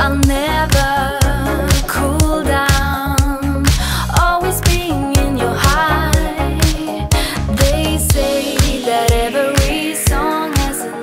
I'll never cool down, always being in your high. They say that every song has an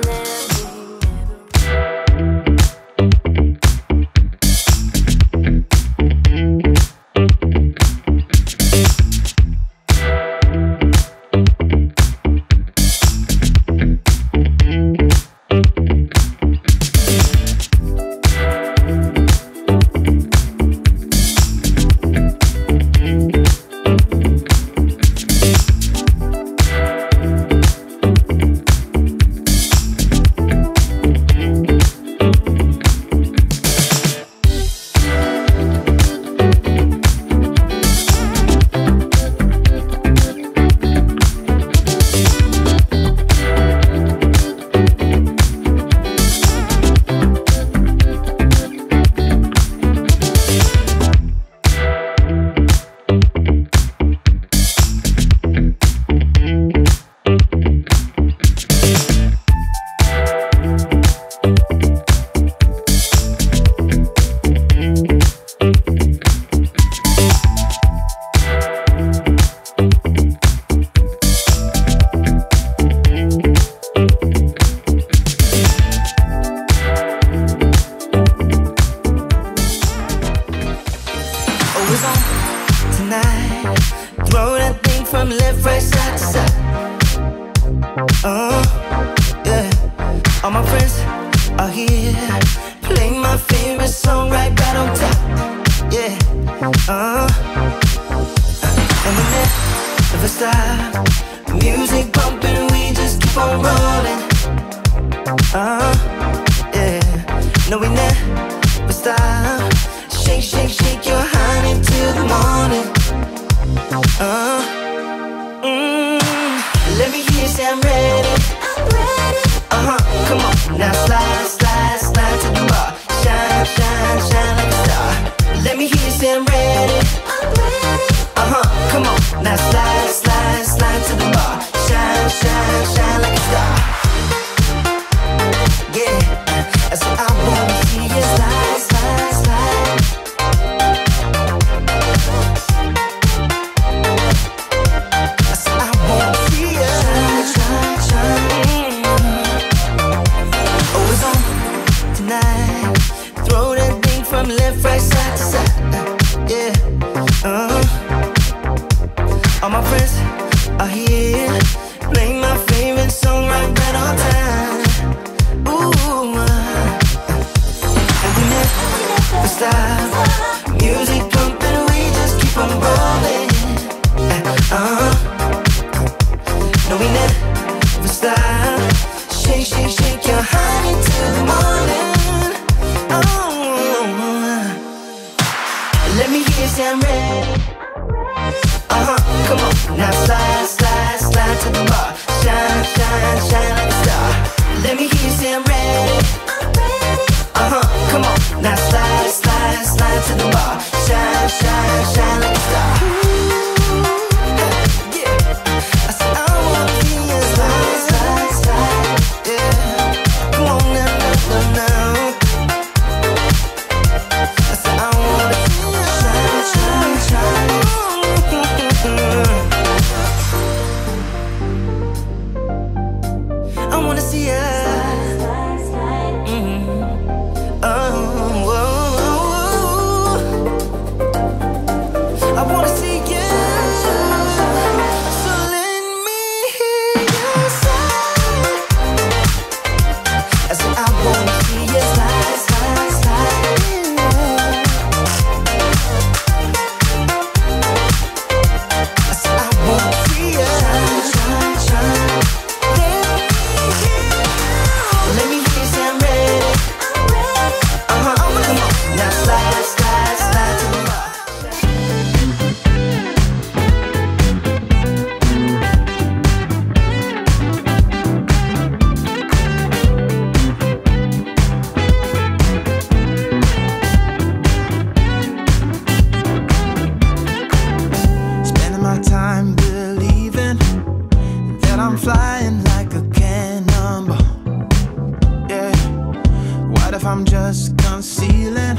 What if I'm just concealing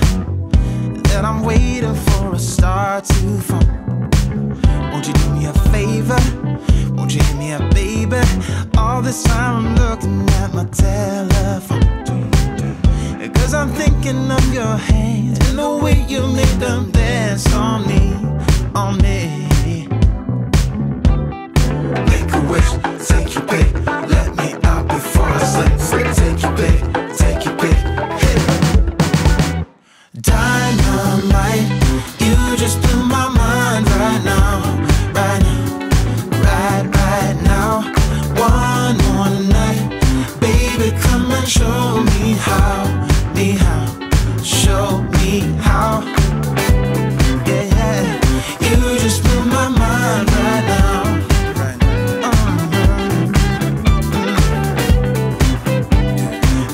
that I'm waiting for a star to fall? Won't you do me a favor? Won't you hit me up, baby? All this time I'm looking at my telephone, 'cause I'm thinking of your hands and the way you make them dance on me, on me. Make a wish, take your pick, let me out before I slip. Take your pick, take your pick, hit. Dynamite, you just blew my mind right now, right now, right now. One more night, baby, come and show me how, show me how. Yeah, yeah, you just blew my mind right now.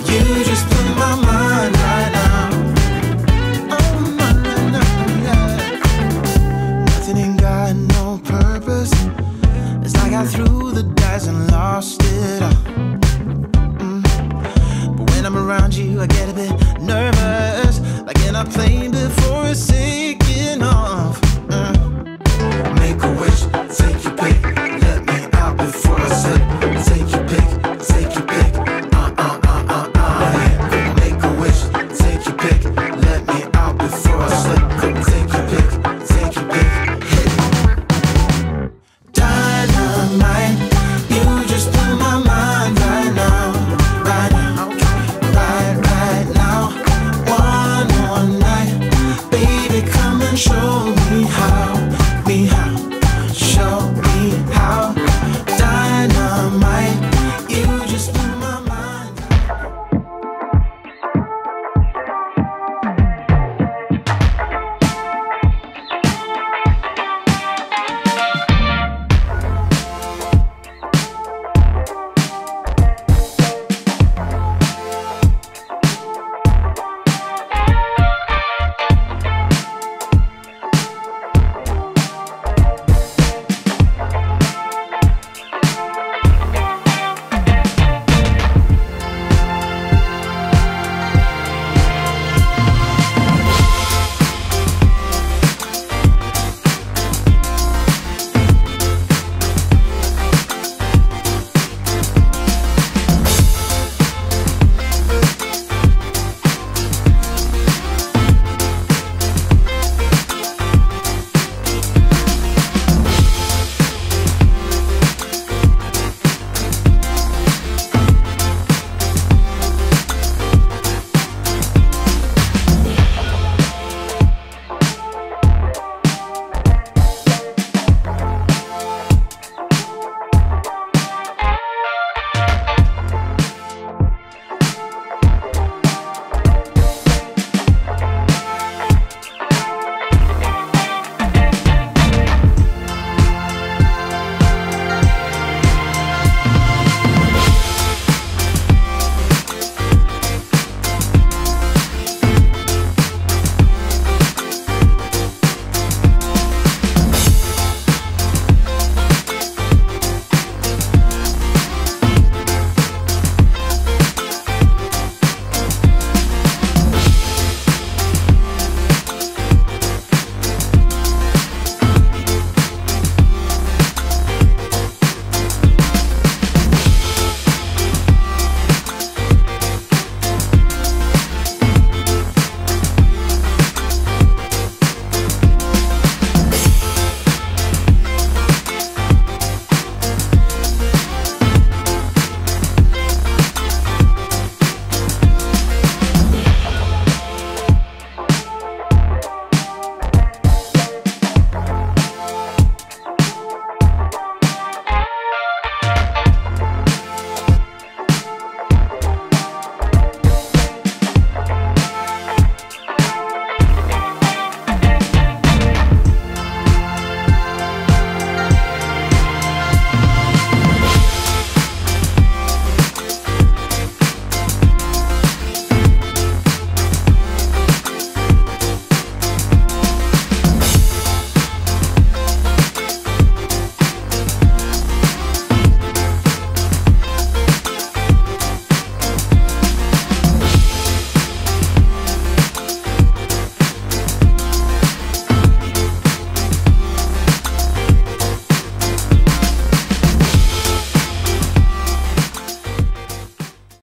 You just blew my mind right now. Oh, no, yeah. Nothing ain't got no purpose. It's like I threw the dice and lost it all. But when I'm around you, I get a bit nervous, like in a plane before a sick